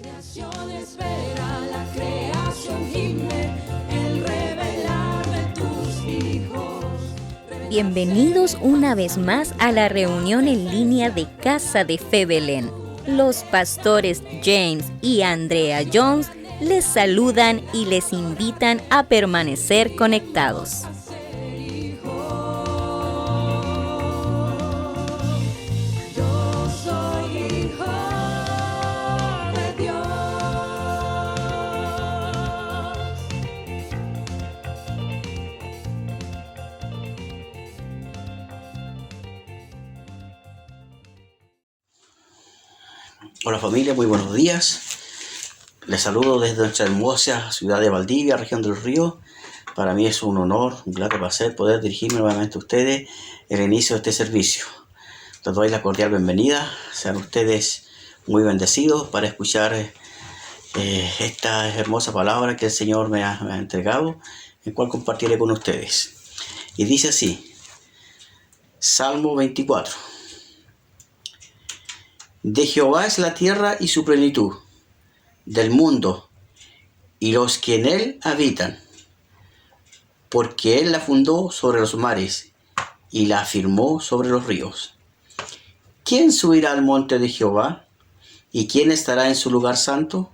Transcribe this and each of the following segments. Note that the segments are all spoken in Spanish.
Creación espera, la creación gime, el revelar de tus hijos. Bienvenidos una vez más a la reunión en línea de Casa de Fe Belén. Los pastores James y Andrea Jones les saludan y les invitan a permanecer conectados. Hola familia, muy buenos días. Les saludo desde nuestra hermosa ciudad de Valdivia, región del Río. Para mí es un honor, un grato placer poder dirigirme nuevamente a ustedes en el inicio de este servicio. Les doy la cordial bienvenida. Sean ustedes muy bendecidos para escuchar esta hermosa palabra que el Señor me ha entregado, en cual compartiré con ustedes. Y dice así, Salmo 24. De Jehová es la tierra y su plenitud, del mundo y los que en él habitan, porque él la fundó sobre los mares y la afirmó sobre los ríos. ¿Quién subirá al monte de Jehová? ¿Y quién estará en su lugar santo?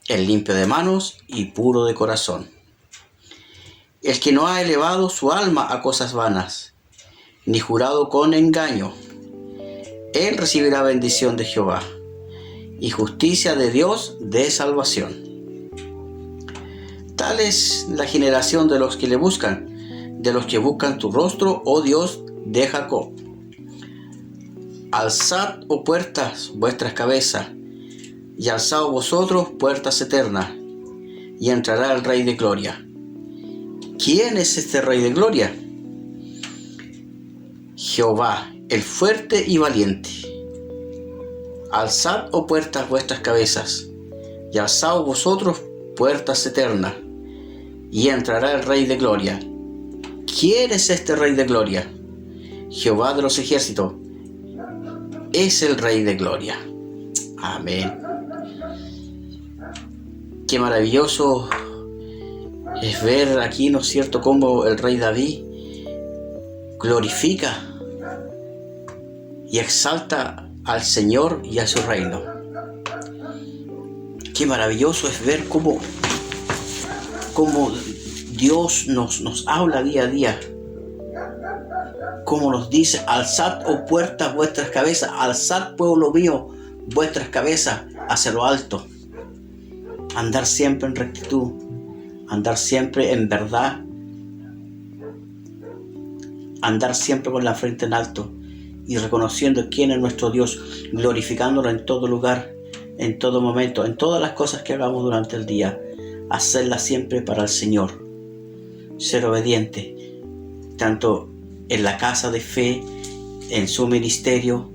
El limpio de manos y puro de corazón, el que no ha elevado su alma a cosas vanas, ni jurado con engaño. Él recibirá bendición de Jehová y justicia de Dios de salvación. Tal es la generación de los que le buscan, de los que buscan tu rostro, oh Dios de Jacob. Alzad, oh puertas, vuestras cabezas, y alzaos vosotros, puertas eternas, y entrará el Rey de Gloria. ¿Quién es este Rey de Gloria? Jehová, el fuerte y valiente. Alzad, oh puertas, vuestras cabezas, y alzaos vosotros, puertas eternas, y entrará el Rey de Gloria. ¿Quién es este Rey de Gloria? Jehová de los ejércitos es el Rey de Gloria. Amén. Qué maravilloso es ver aquí, ¿no es cierto?, cómo el Rey David glorifica y exalta al Señor y a su reino. Qué maravilloso es ver cómo Dios nos habla día a día. Cómo nos dice, alzad, oh puertas, vuestras cabezas, alzad, pueblo mío, vuestras cabezas hacia lo alto. Andar siempre en rectitud, andar siempre en verdad, andar siempre con la frente en alto y reconociendo quién es nuestro Dios, glorificándolo en todo lugar, en todo momento, en todas las cosas que hagamos durante el día, hacerlas siempre para el Señor, ser obediente, tanto en la casa de fe, en su ministerio,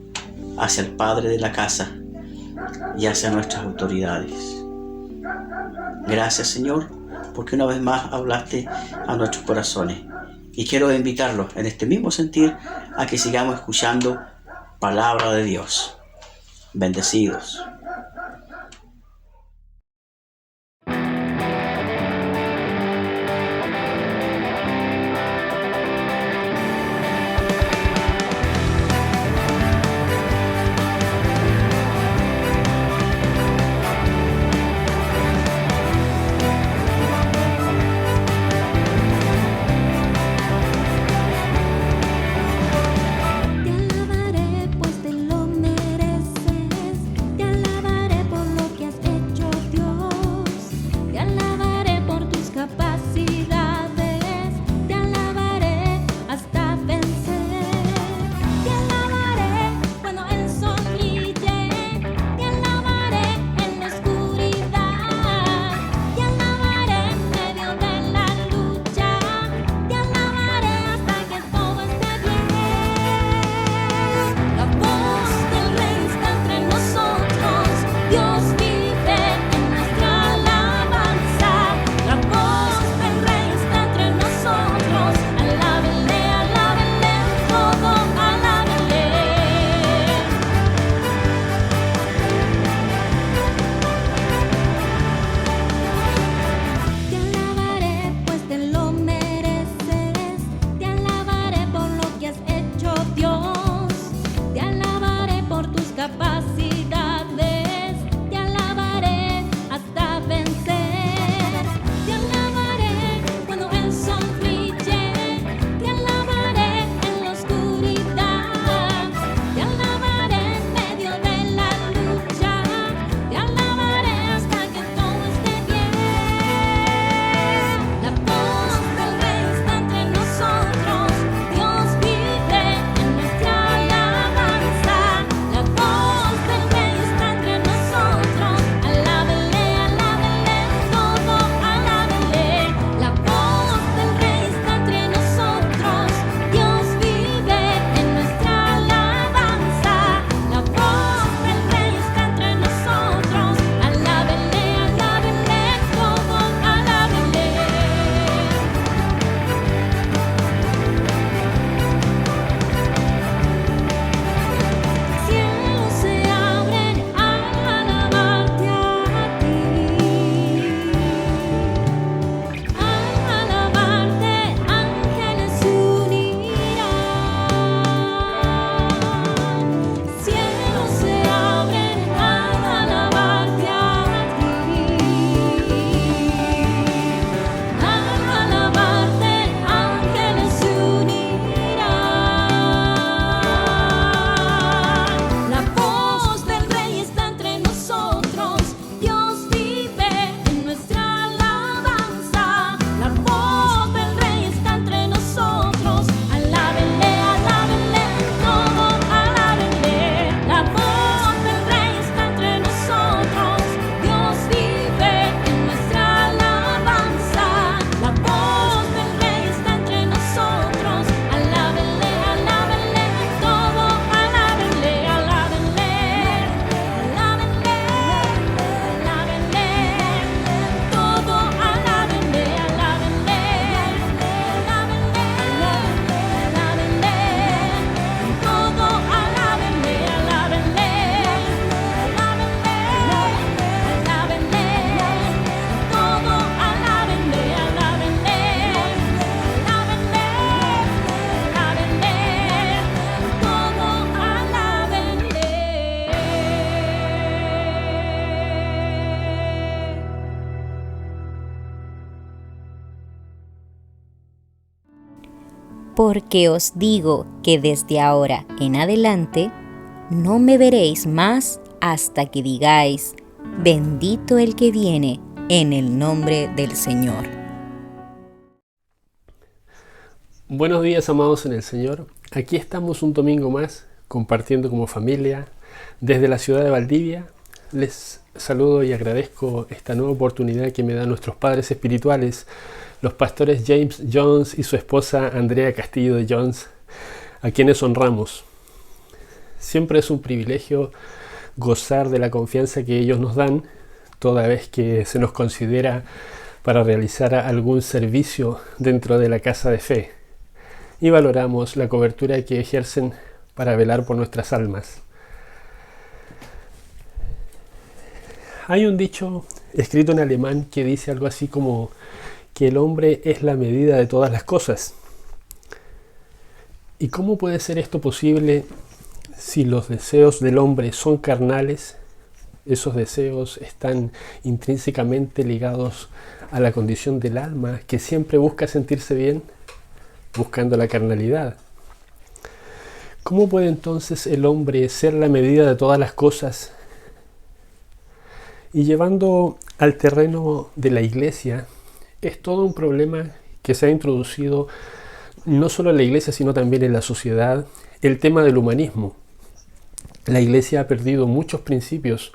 hacia el Padre de la casa y hacia nuestras autoridades. Gracias, Señor, porque una vez más hablaste a nuestros corazones. Y quiero invitarlos en este mismo sentir a que sigamos escuchando palabra de Dios. Bendecidos. Te alabaré, pues te lo mereces. Te alabaré. Porque os digo que desde ahora en adelante no me veréis más hasta que digáis, bendito el que viene en el nombre del Señor. Buenos días, amados en el Señor. Aquí estamos un domingo más compartiendo como familia desde la ciudad de Valdivia. Les saludo y agradezco esta nueva oportunidad que me dan nuestros padres espirituales, los pastores James Jones y su esposa Andrea Castillo de Jones, a quienes honramos. Siempre es un privilegio gozar de la confianza que ellos nos dan toda vez que se nos considera para realizar algún servicio dentro de la casa de fe, y valoramos la cobertura que ejercen para velar por nuestras almas. Hay un dicho escrito en alemán que dice algo así como que el hombre es la medida de todas las cosas. ¿Y cómo puede ser esto posible si los deseos del hombre son carnales? Esos deseos están intrínsecamente ligados a la condición del alma, que siempre busca sentirse bien, buscando la carnalidad. ¿Cómo puede entonces el hombre ser la medida de todas las cosas? Y llevando al terreno de la iglesia, es todo un problema que se ha introducido no solo en la iglesia, sino también en la sociedad, el tema del humanismo. La iglesia ha perdido muchos principios,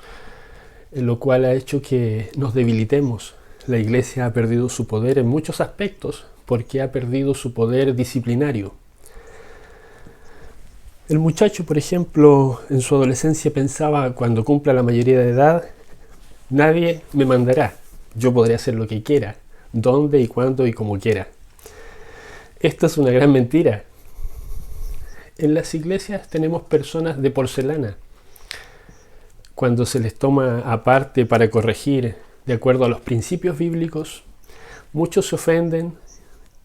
lo cual ha hecho que nos debilitemos. La iglesia ha perdido su poder en muchos aspectos porque ha perdido su poder disciplinario. El muchacho, por ejemplo, en su adolescencia pensaba, cuando cumpla la mayoría de edad, nadie me mandará, yo podré hacer lo que quiera, dónde y cuándo y como quiera. Esto es una gran mentira. En las iglesias tenemos personas de porcelana. Cuando se les toma aparte para corregir de acuerdo a los principios bíblicos, muchos se ofenden,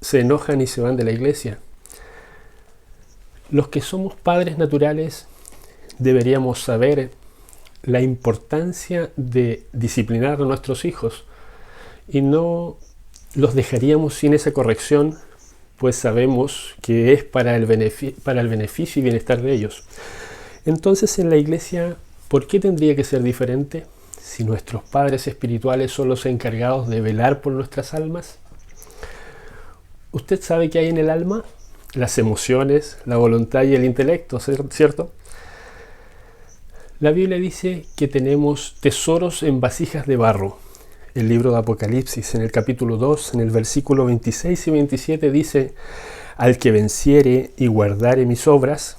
se enojan y se van de la iglesia. Los que somos padres naturales deberíamos saber la importancia de disciplinar a nuestros hijos y no los dejaríamos sin esa corrección, pues sabemos que es para el beneficio y bienestar de ellos. Entonces, en la iglesia, ¿por qué tendría que ser diferente si nuestros padres espirituales son los encargados de velar por nuestras almas? ¿Usted sabe qué hay en el alma? Las emociones, la voluntad y el intelecto, ¿cierto? La Biblia dice que tenemos tesoros en vasijas de barro. El libro de Apocalipsis, en el capítulo 2, en el versículo 26 y 27, dice: al que venciere y guardare mis obras,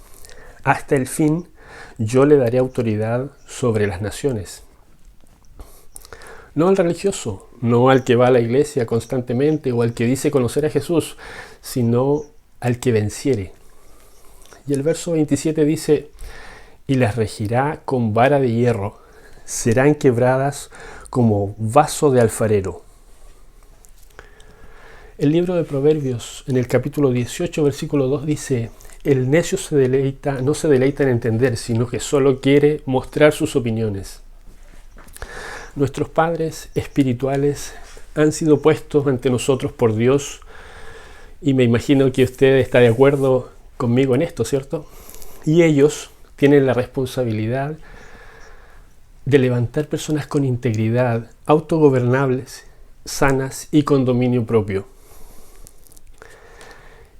hasta el fin, yo le daré autoridad sobre las naciones. No al religioso, no al que va a la iglesia constantemente o al que dice conocer a Jesús, sino al que venciere. Y el verso 27 dice: y las regirá con vara de hierro, serán quebradas como vaso de alfarero. El libro de Proverbios, en el capítulo 18, versículo 2, dice: el necio no se deleita en entender, sino que solo quiere mostrar sus opiniones. Nuestros padres espirituales han sido puestos ante nosotros por Dios, y me imagino que usted está de acuerdo conmigo en esto, ¿cierto? Y ellos tienen la responsabilidad de levantar personas con integridad, autogobernables, sanas y con dominio propio.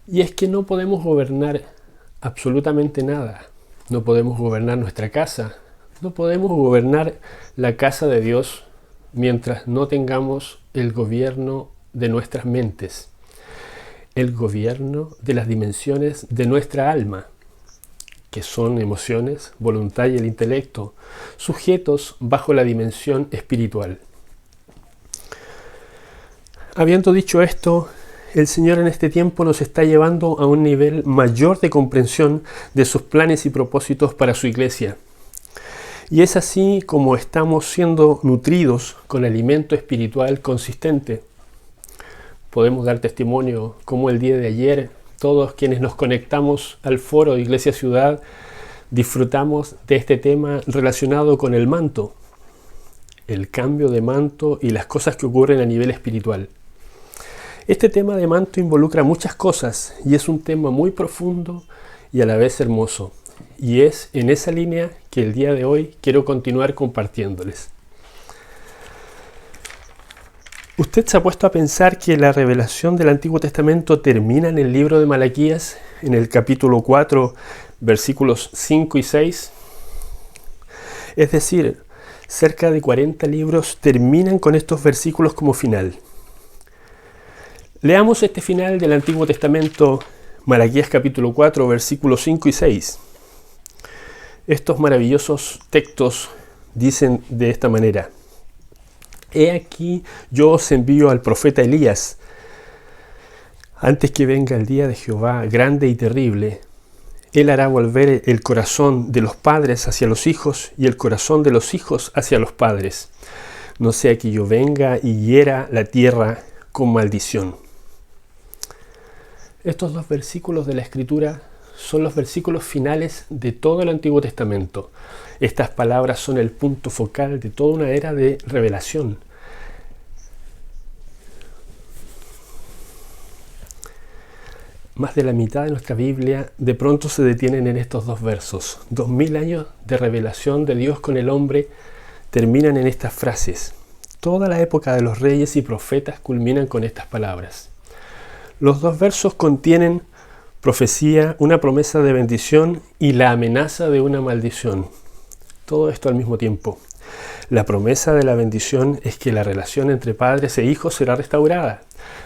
Y es que no podemos gobernar absolutamente nada. No podemos gobernar nuestra casa, no podemos gobernar la casa de Dios mientras no tengamos el gobierno de nuestras mentes, el gobierno de las dimensiones de nuestra alma, que son emociones, voluntad y el intelecto, sujetos bajo la dimensión espiritual. Habiendo dicho esto, el Señor en este tiempo nos está llevando a un nivel mayor de comprensión de sus planes y propósitos para su iglesia. Y es así como estamos siendo nutridos con alimento espiritual consistente. Podemos dar testimonio como el día de ayer, todos quienes nos conectamos al foro de Iglesia Ciudad, disfrutamos de este tema relacionado con el manto, el cambio de manto y las cosas que ocurren a nivel espiritual. Este tema de manto involucra muchas cosas y es un tema muy profundo y a la vez hermoso. Y es en esa línea que el día de hoy quiero continuar compartiéndoles. ¿Usted se ha puesto a pensar que la revelación del Antiguo Testamento termina en el libro de Malaquías, en el capítulo 4, versículos 5 y 6? Es decir, cerca de 40 libros terminan con estos versículos como final. Leamos este final del Antiguo Testamento, Malaquías capítulo 4, versículos 5 y 6. Estos maravillosos textos dicen de esta manera: He aquí, yo os envío al profeta Elías, antes que venga el día de Jehová grande y terrible. Él hará volver el corazón de los padres hacia los hijos y el corazón de los hijos hacia los padres, no sea que yo venga y hiera la tierra con maldición. Estos dos versículos de la Escritura son los versículos finales de todo el Antiguo Testamento. Estas palabras son el punto focal de toda una era de revelación. Más de la mitad de nuestra Biblia de pronto se detienen en estos dos versos. 2000 años de revelación de Dios con el hombre terminan en estas frases. Toda la época de los reyes y profetas culminan con estas palabras. Los dos versos contienen profecía, una promesa de bendición y la amenaza de una maldición. Todo esto al mismo tiempo. La promesa de la bendición es que la relación entre padres e hijos será restaurada.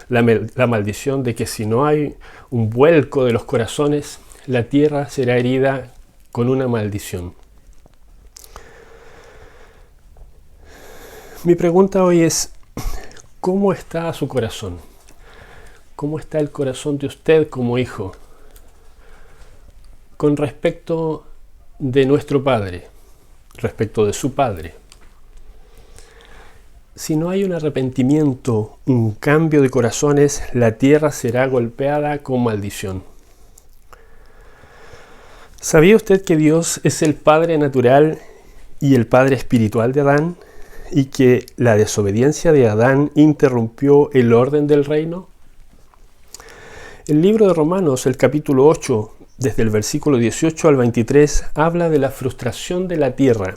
La maldición de que si no hay un vuelco de los corazones, la tierra será herida con una maldición. Mi pregunta hoy es, ¿cómo está su corazón? ¿Cómo está el corazón de usted como hijo con respecto de nuestro Padre, respecto de su Padre? Si no hay un arrepentimiento, un cambio de corazones, la tierra será golpeada con maldición. ¿Sabía usted que Dios es el Padre natural y el Padre espiritual de Adán? ¿Y que la desobediencia de Adán interrumpió el orden del reino? El libro de Romanos, el capítulo 8, desde el versículo 18 al 23, habla de la frustración de la tierra,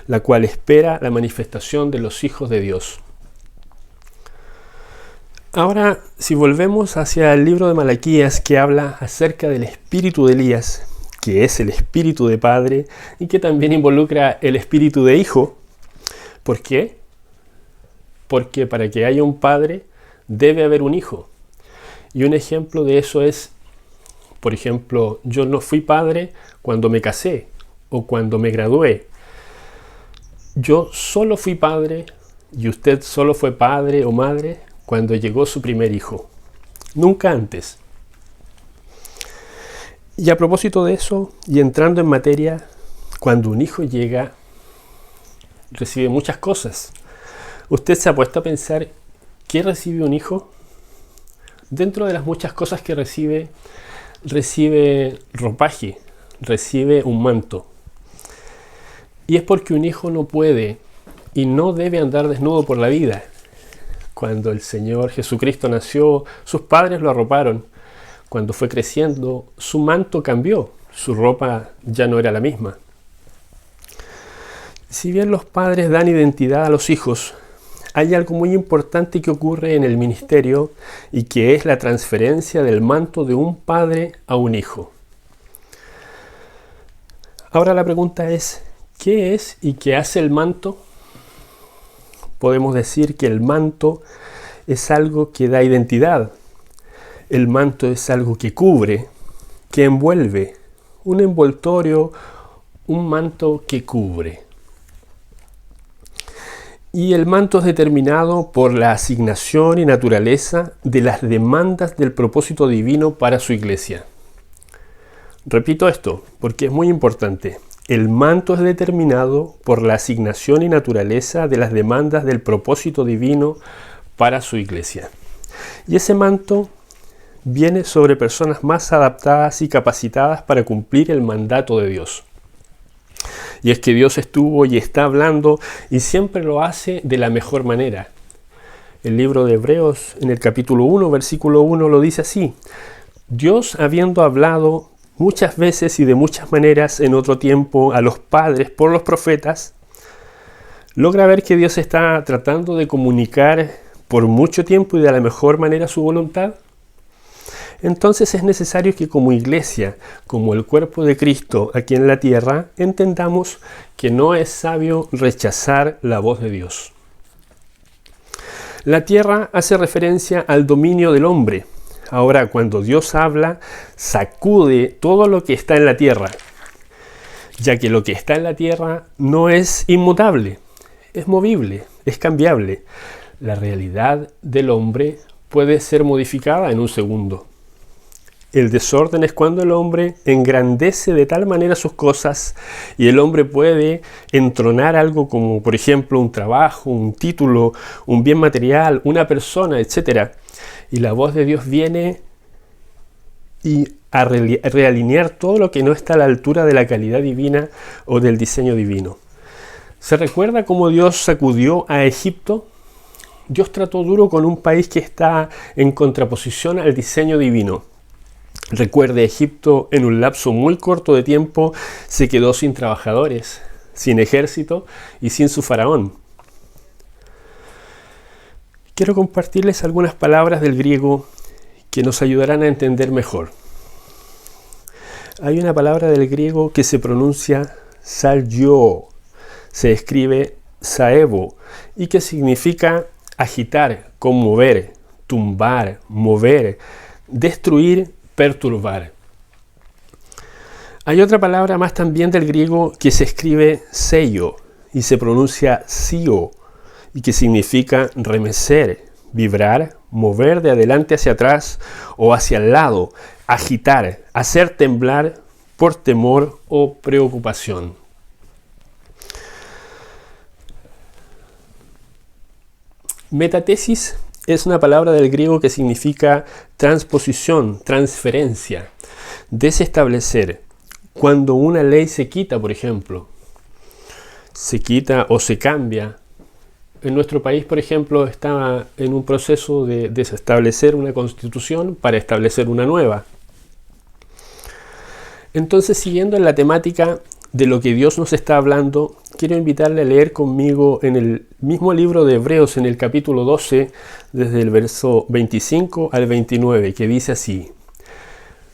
la cual espera la manifestación de los hijos de Dios. Ahora, si volvemos hacia el libro de Malaquías, que habla acerca del espíritu de Elías, que es el espíritu de padre y que también involucra el espíritu de hijo. ¿Por qué? Porque para que haya un padre debe haber un hijo. Y un ejemplo de eso es, por ejemplo, yo no fui padre cuando me casé o cuando me gradué. Yo solo fui padre y usted solo fue padre o madre cuando llegó su primer hijo. Nunca antes. Y a propósito de eso, y entrando en materia, cuando un hijo llega, recibe muchas cosas. ¿Usted se ha puesto a pensar qué recibe un hijo? Dentro de las muchas cosas que recibe ropaje, recibe un manto. Y es porque un hijo no puede y no debe andar desnudo por la vida. Cuando el Señor Jesucristo nació, sus padres lo arroparon. Cuando fue creciendo, su manto cambió, su ropa ya no era la misma. Si bien los padres dan identidad a los hijos, hay algo muy importante que ocurre en el ministerio y que es la transferencia del manto de un padre a un hijo. Ahora la pregunta es, ¿qué es y qué hace el manto? Podemos decir que el manto es algo que da identidad. El manto es algo que cubre, que envuelve. Un envoltorio, un manto que cubre. Y el manto es determinado por la asignación y naturaleza de las demandas del propósito divino para su iglesia. Repito esto, porque es muy importante. El manto es determinado por la asignación y naturaleza de las demandas del propósito divino para su iglesia. Y ese manto viene sobre personas más adaptadas y capacitadas para cumplir el mandato de Dios. Y es que Dios estuvo y está hablando y siempre lo hace de la mejor manera. El libro de Hebreos, en el capítulo 1, versículo 1, lo dice así: Dios, habiendo hablado muchas veces y de muchas maneras en otro tiempo a los padres por los profetas, logra ver que Dios está tratando de comunicar por mucho tiempo y de la mejor manera su voluntad. Entonces es necesario que como iglesia, como el cuerpo de Cristo aquí en la tierra, entendamos que no es sabio rechazar la voz de Dios. La tierra hace referencia al dominio del hombre. Ahora, cuando Dios habla, sacude todo lo que está en la tierra, ya que lo que está en la tierra no es inmutable, es movible, es cambiable. La realidad del hombre puede ser modificada en un segundo. El desorden es cuando el hombre engrandece de tal manera sus cosas y el hombre puede entronar algo como, por ejemplo, un trabajo, un título, un bien material, una persona, etc. Y la voz de Dios viene a realinear todo lo que no está a la altura de la calidad divina o del diseño divino. ¿Se recuerda cómo Dios sacudió a Egipto? Dios trató duro con un país que está en contraposición al diseño divino. Recuerde, Egipto en un lapso muy corto de tiempo se quedó sin trabajadores, sin ejército y sin su faraón. Quiero compartirles algunas palabras del griego que nos ayudarán a entender mejor. Hay una palabra del griego que se pronuncia salgio, se escribe saevo y que significa agitar, conmover, tumbar, mover, destruir, perturbar. Hay otra palabra más también del griego que se escribe seio y se pronuncia sio y que significa remecer, vibrar, mover de adelante hacia atrás o hacia el lado, agitar, hacer temblar por temor o preocupación. Metatesis es una palabra del griego que significa transposición, transferencia, desestablecer. Cuando una ley se quita, por ejemplo, se quita o se cambia. En nuestro país, por ejemplo, está en un proceso de desestablecer una constitución para establecer una nueva. Entonces, siguiendo en la temática de lo que Dios nos está hablando, quiero invitarle a leer conmigo en el mismo libro de Hebreos, en el capítulo 12, desde el verso 25 al 29, que dice así: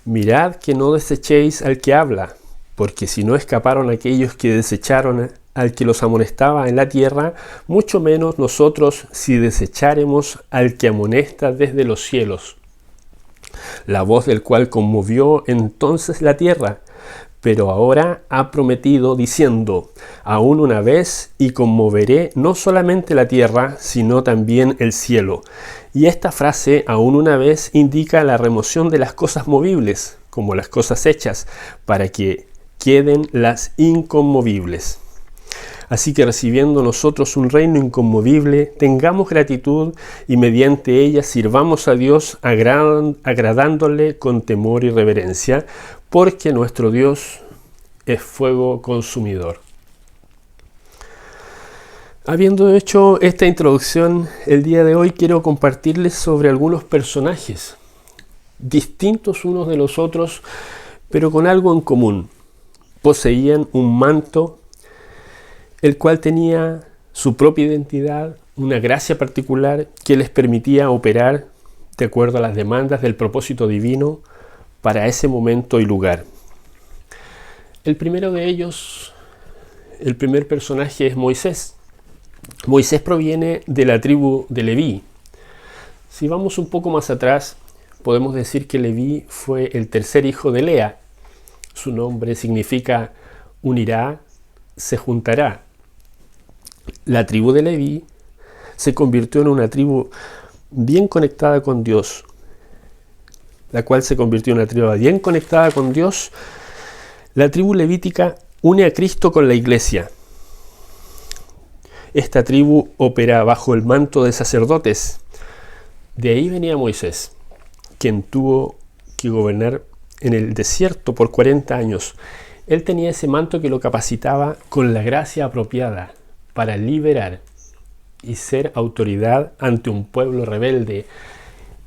Mirad que no desechéis al que habla, porque si no escaparon aquellos que desecharon al que los amonestaba en la tierra, mucho menos nosotros si desecháremos al que amonesta desde los cielos, la voz del cual conmovió entonces la tierra. Pero ahora ha prometido diciendo: aún una vez y conmoveré no solamente la tierra, sino también el cielo. Y esta frase, aún una vez, indica la remoción de las cosas movibles, como las cosas hechas, para que queden las inconmovibles. Así que recibiendo nosotros un reino inconmovible, tengamos gratitud y mediante ella sirvamos a Dios agradándole con temor y reverencia, porque nuestro Dios es fuego consumidor. Habiendo hecho esta introducción, el día de hoy quiero compartirles sobre algunos personajes, distintos unos de los otros, pero con algo en común. Poseían un manto, el cual tenía su propia identidad, una gracia particular que les permitía operar de acuerdo a las demandas del propósito divino para ese momento y lugar. El primero de ellos, el primer personaje es Moisés. Moisés proviene de la tribu de Leví. Si vamos un poco más atrás, podemos decir que Leví fue el tercer hijo de Lea. Su nombre significa unirá, se juntará. La tribu de Leví se convirtió en una tribu bien conectada con Dios, la cual se convirtió en una tribu bien conectada con Dios. La tribu levítica une a Cristo con la iglesia. Esta tribu opera bajo el manto de sacerdotes. De ahí venía Moisés, quien tuvo que gobernar en el desierto por 40 años. Él tenía ese manto que lo capacitaba con la gracia apropiada para liberar. y ser autoridad ante un pueblo rebelde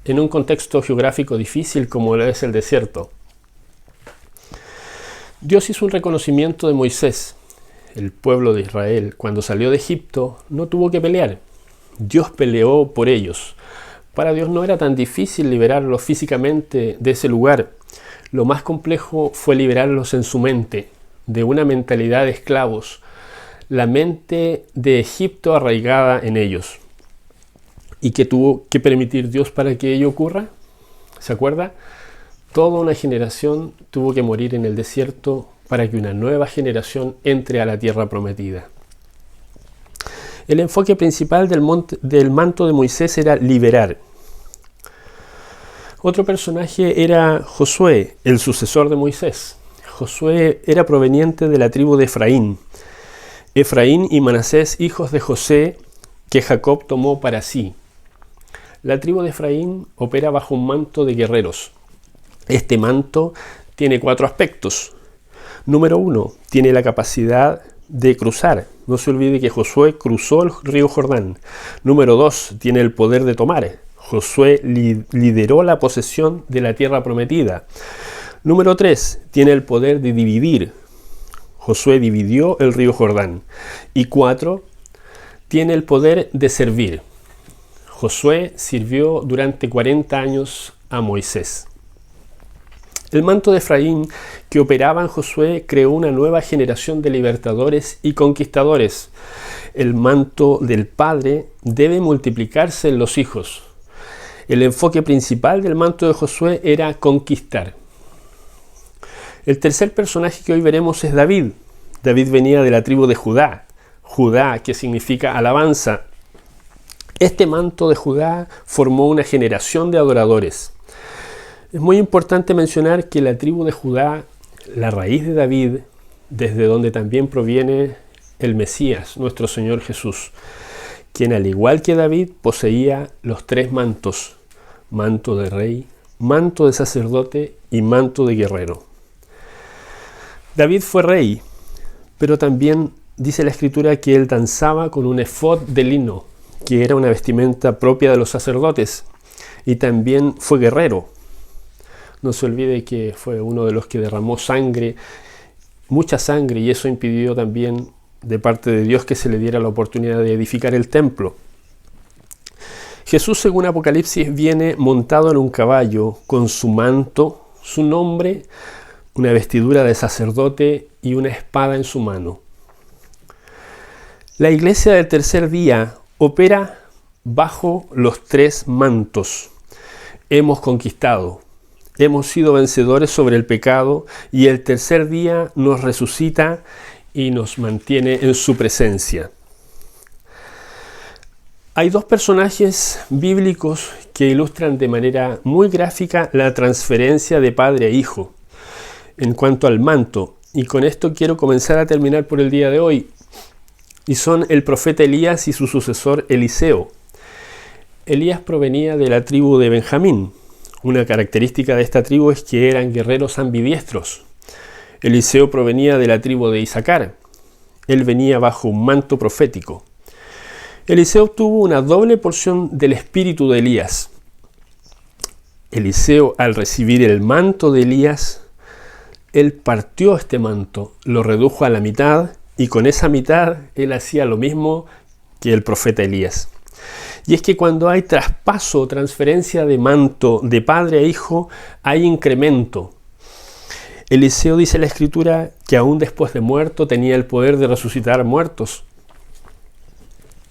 en un contexto geográfico difícil como lo es el desierto. Dios hizo un reconocimiento de Moisés. El pueblo de Israel, cuando salió de Egipto, no tuvo que pelear. Dios peleó por ellos. Para Dios no era tan difícil liberarlos físicamente de ese lugar. Lo más complejo fue liberarlos en su mente, de una mentalidad de esclavos, la mente de Egipto arraigada en ellos. ¿Y qué tuvo que permitir Dios para que ello ocurra? ¿Se acuerda? Toda una generación tuvo que morir en el desierto para que una nueva generación entre a la tierra prometida. El enfoque principal del manto de Moisés era liberar. Otro personaje era Josué, el sucesor de Moisés. Josué era proveniente de la tribu de Efraín. Efraín y Manasés, hijos de José, que Jacob tomó para sí. La tribu de Efraín opera bajo un manto de guerreros. Este manto tiene 4 aspectos. Número 1, tiene la capacidad de cruzar. No se olvide que Josué cruzó el río Jordán. Número 2, tiene el poder de tomar. Josué lideró la posesión de la tierra prometida. Número 3, tiene el poder de dividir. Josué dividió el río Jordán. Y 4, tiene el poder de servir. Josué sirvió durante 40 años a Moisés. El manto de Efraín que operaba en Josué creó una nueva generación de libertadores y conquistadores. El manto del padre debe multiplicarse en los hijos. El enfoque principal del manto de Josué era conquistar. El tercer personaje que hoy veremos es David. David venía de la tribu de Judá. Judá, que significa alabanza. Este manto de Judá formó una generación de adoradores. Es muy importante mencionar que la tribu de Judá, la raíz de David, desde donde también proviene el Mesías, nuestro Señor Jesús, quien al igual que David poseía los 3 mantos: manto de rey, manto de sacerdote y manto de guerrero. David fue rey, pero también dice la Escritura que él danzaba con un efod de lino, que era una vestimenta propia de los sacerdotes, y también fue guerrero. No se olvide que fue uno de los que derramó sangre, mucha sangre, y eso impidió también de parte de Dios que se le diera la oportunidad de edificar el templo. Jesús, según Apocalipsis, viene montado en un caballo con su manto, su nombre, una vestidura de sacerdote y una espada en su mano. La iglesia del tercer día opera bajo los 3 mantos. Hemos conquistado. Hemos sido vencedores sobre el pecado y el tercer día nos resucita y nos mantiene en su presencia. Hay 2 personajes bíblicos que ilustran de manera muy gráfica la transferencia de padre a hijo en cuanto al manto, y con esto quiero comenzar a terminar por el día de hoy, y son el profeta Elías y su sucesor Eliseo. Elías provenía de la tribu de Benjamín. Una característica de esta tribu es que eran guerreros ambidiestros. Eliseo provenía de la tribu de Isaacar. Él venía bajo un manto profético. Eliseo obtuvo una doble porción del espíritu de Elías. Eliseo, al recibir el manto de Elías, él partió este manto, lo redujo a la mitad, y con esa mitad él hacía lo mismo que el profeta Elías. Y es que cuando hay traspaso o transferencia de manto de padre a hijo, hay incremento. Eliseo, dice la Escritura, que aún después de muerto tenía el poder de resucitar muertos.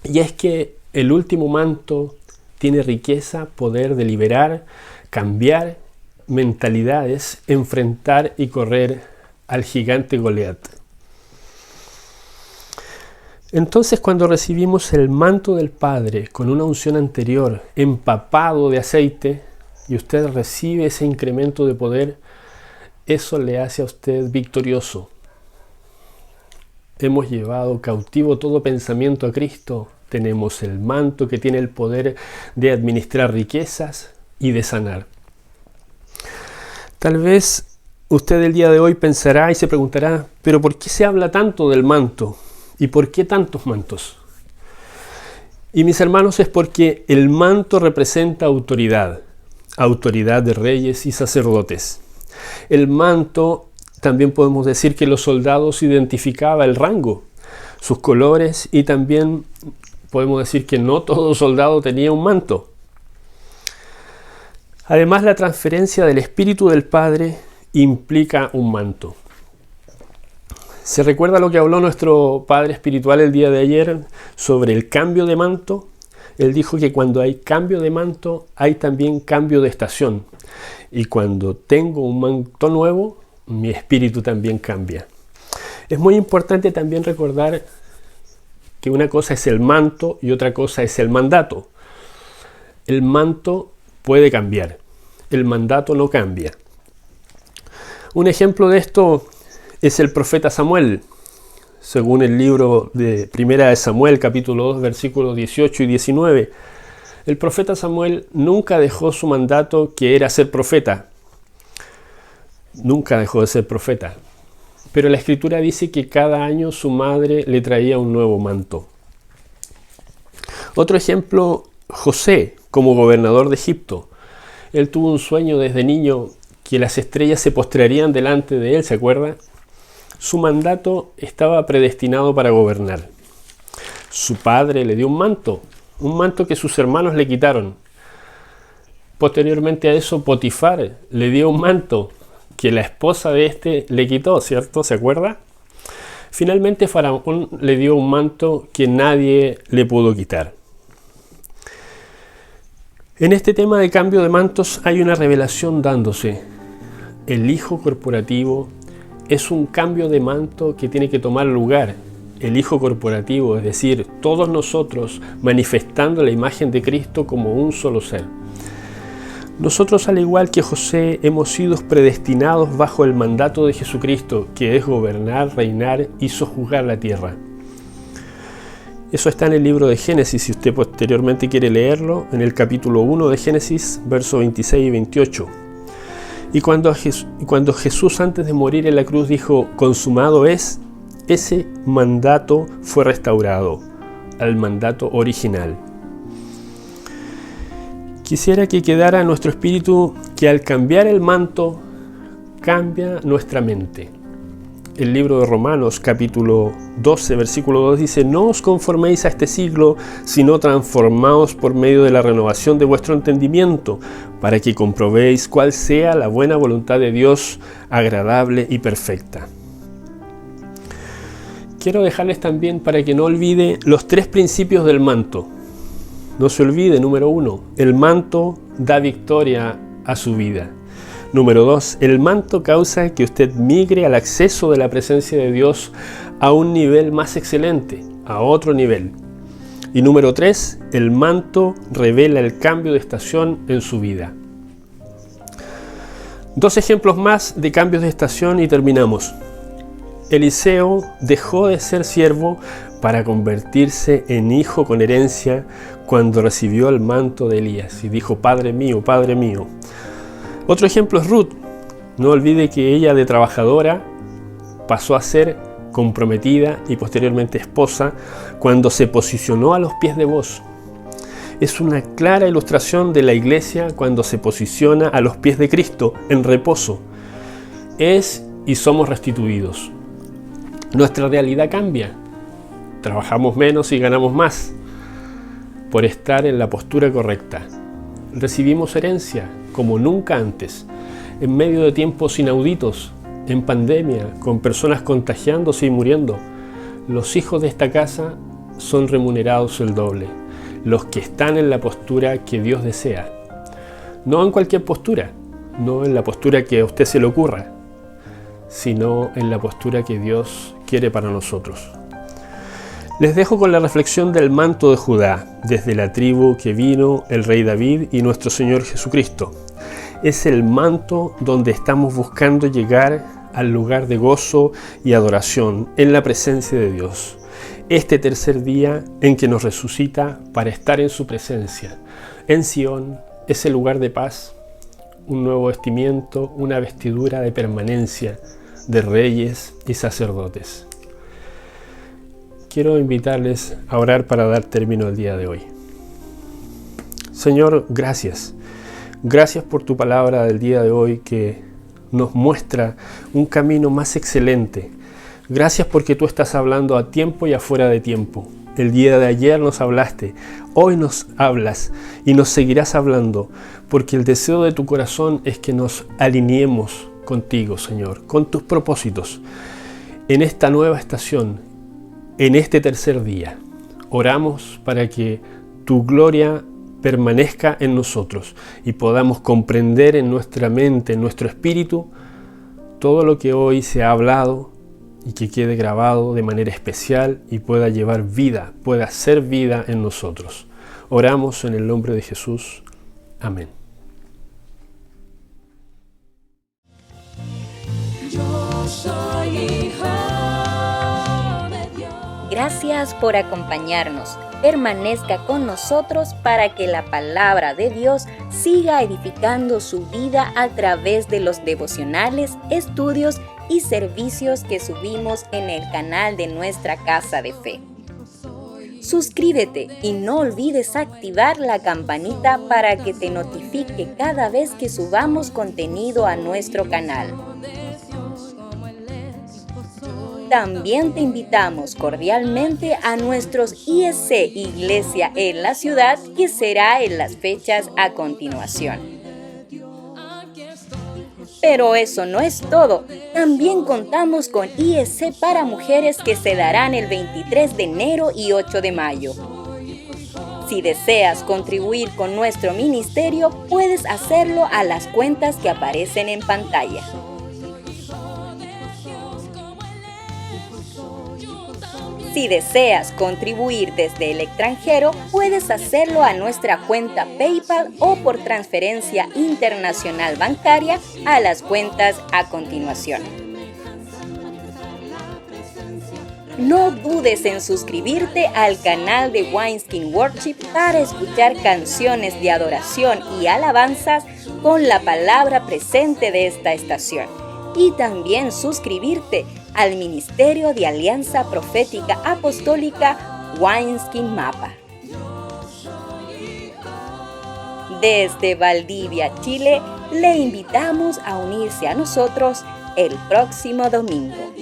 Y es que el último manto tiene riqueza, poder de liberar, cambiar mentalidades, enfrentar y correr al gigante Goliat. Entonces, cuando recibimos el manto del Padre con una unción anterior, empapado de aceite, y usted recibe ese incremento de poder, eso le hace a usted victorioso. Hemos llevado cautivo todo pensamiento a Cristo. Tenemos el manto que tiene el poder de administrar riquezas y de sanar. Tal vez usted el día de hoy pensará y se preguntará, ¿pero por qué se habla tanto del manto? ¿Y por qué tantos mantos? Y mis hermanos, es porque el manto representa autoridad, autoridad de reyes y sacerdotes. El manto, también podemos decir que los soldados identificaba el rango, sus colores, y también podemos decir que no todo soldado tenía un manto. Además, la transferencia del Espíritu del Padre implica un manto. ¿Se recuerda lo que habló nuestro Padre Espiritual el día de ayer sobre el cambio de manto? Él dijo que cuando hay cambio de manto, hay también cambio de estación. Y cuando tengo un manto nuevo, mi espíritu también cambia. Es muy importante también recordar que una cosa es el manto y otra cosa es el mandato. El manto puede cambiar, el mandato no cambia. Un ejemplo de esto es el profeta Samuel. Según el libro de Primera de Samuel, capítulo 2, versículos 18 y 19, el profeta Samuel nunca dejó su mandato, que era ser profeta. Nunca dejó de ser profeta. Pero la Escritura dice que cada año su madre le traía un nuevo manto. Otro ejemplo, José, como gobernador de Egipto. Él tuvo un sueño desde niño que las estrellas se postrarían delante de él, ¿se acuerda? Su mandato estaba predestinado para gobernar. Su padre le dio un manto que sus hermanos le quitaron. Posteriormente a eso, Potifar le dio un manto que la esposa de este le quitó, ¿cierto? ¿Se acuerda? Finalmente, Faraón le dio un manto que nadie le pudo quitar. En este tema de cambio de mantos hay una revelación dándose. El Hijo corporativo es un cambio de manto que tiene que tomar lugar. El Hijo corporativo, es decir, todos nosotros manifestando la imagen de Cristo como un solo ser. Nosotros, al igual que José, hemos sido predestinados bajo el mandato de Jesucristo, que es gobernar, reinar y sojuzgar la tierra. Eso está en el libro de Génesis, si usted posteriormente quiere leerlo, en el capítulo 1 de Génesis, versos 26 y 28. Y cuando Jesús, antes de morir en la cruz, dijo, consumado es, ese mandato fue restaurado al mandato original. Quisiera que quedara en nuestro espíritu que al cambiar el manto, cambia nuestra mente. El libro de Romanos, capítulo 12, versículo 2 dice, no os conforméis a este siglo, sino transformaos por medio de la renovación de vuestro entendimiento, para que comprobéis cuál sea la buena voluntad de Dios, agradable y perfecta. Quiero dejarles también para que no olvide los 3 principios del manto. No se olvide, número 1, el manto da victoria a su vida. Número 2, el manto causa que usted migre al acceso de la presencia de Dios a un nivel más excelente, a otro nivel. Y número 3, el manto revela el cambio de estación en su vida. 2 ejemplos más de cambios de estación y terminamos. Eliseo dejó de ser siervo para convertirse en hijo con herencia cuando recibió el manto de Elías y dijo, Padre mío, Padre mío. Otro ejemplo es Ruth. No olvide que ella, de trabajadora, pasó a ser comprometida y posteriormente esposa cuando se posicionó a los pies de Booz. Es una clara ilustración de la iglesia cuando se posiciona a los pies de Cristo en reposo. Es y somos restituidos. Nuestra realidad cambia. Trabajamos menos y ganamos más por estar en la postura correcta. Recibimos herencia como nunca antes, en medio de tiempos inauditos, en pandemia, con personas contagiándose y muriendo. Los hijos de esta casa son remunerados el doble, los que están en la postura que Dios desea. No en cualquier postura, no en la postura que a usted se le ocurra, sino en la postura que Dios quiere para nosotros. Les dejo con la reflexión del manto de Judá, desde la tribu que vino el rey David y nuestro Señor Jesucristo. Es el manto donde estamos buscando llegar al lugar de gozo y adoración en la presencia de Dios. Este tercer día en que nos resucita para estar en su presencia. En Sión, ese lugar de paz, un nuevo vestimiento, una vestidura de permanencia de reyes y sacerdotes. quiero invitarles a orar para dar término al día de hoy. Señor, gracias. Gracias por tu palabra del día de hoy que nos muestra un camino más excelente. Gracias porque tú estás hablando a tiempo y afuera de tiempo. El día de ayer nos hablaste, hoy nos hablas y nos seguirás hablando, porque el deseo de tu corazón es que nos alineemos contigo, Señor, con tus propósitos. En esta nueva estación, en este tercer día, oramos para que tu gloria permanezca en nosotros y podamos comprender en nuestra mente, en nuestro espíritu, todo lo que hoy se ha hablado y que quede grabado de manera especial y pueda llevar vida, pueda ser vida en nosotros. Oramos en el nombre de Jesús. Amén. Yo soy hijo de Dios. Gracias por acompañarnos. Permanezca con nosotros para que la palabra de Dios siga edificando su vida a través de los devocionales, estudios y servicios que subimos en el canal de nuestra Casa de Fe. Suscríbete y no olvides activar la campanita para que te notifique cada vez que subamos contenido a nuestro canal. También te invitamos cordialmente a nuestros ISC Iglesia en la ciudad, que será en las fechas a continuación. Pero eso no es todo. También contamos con ISC para mujeres que se darán el 23 de enero y 8 de mayo. Si deseas contribuir con nuestro ministerio, puedes hacerlo a las cuentas que aparecen en pantalla. Si deseas contribuir desde el extranjero, puedes hacerlo a nuestra cuenta PayPal o por transferencia internacional bancaria a las cuentas a continuación. No dudes en suscribirte al canal de Wineskin Worship para escuchar canciones de adoración y alabanzas con la palabra presente de esta estación. Y también suscribirte al Ministerio de Alianza Profética Apostólica Wineskin Mapa. Desde Valdivia, Chile, le invitamos a unirse a nosotros el próximo domingo.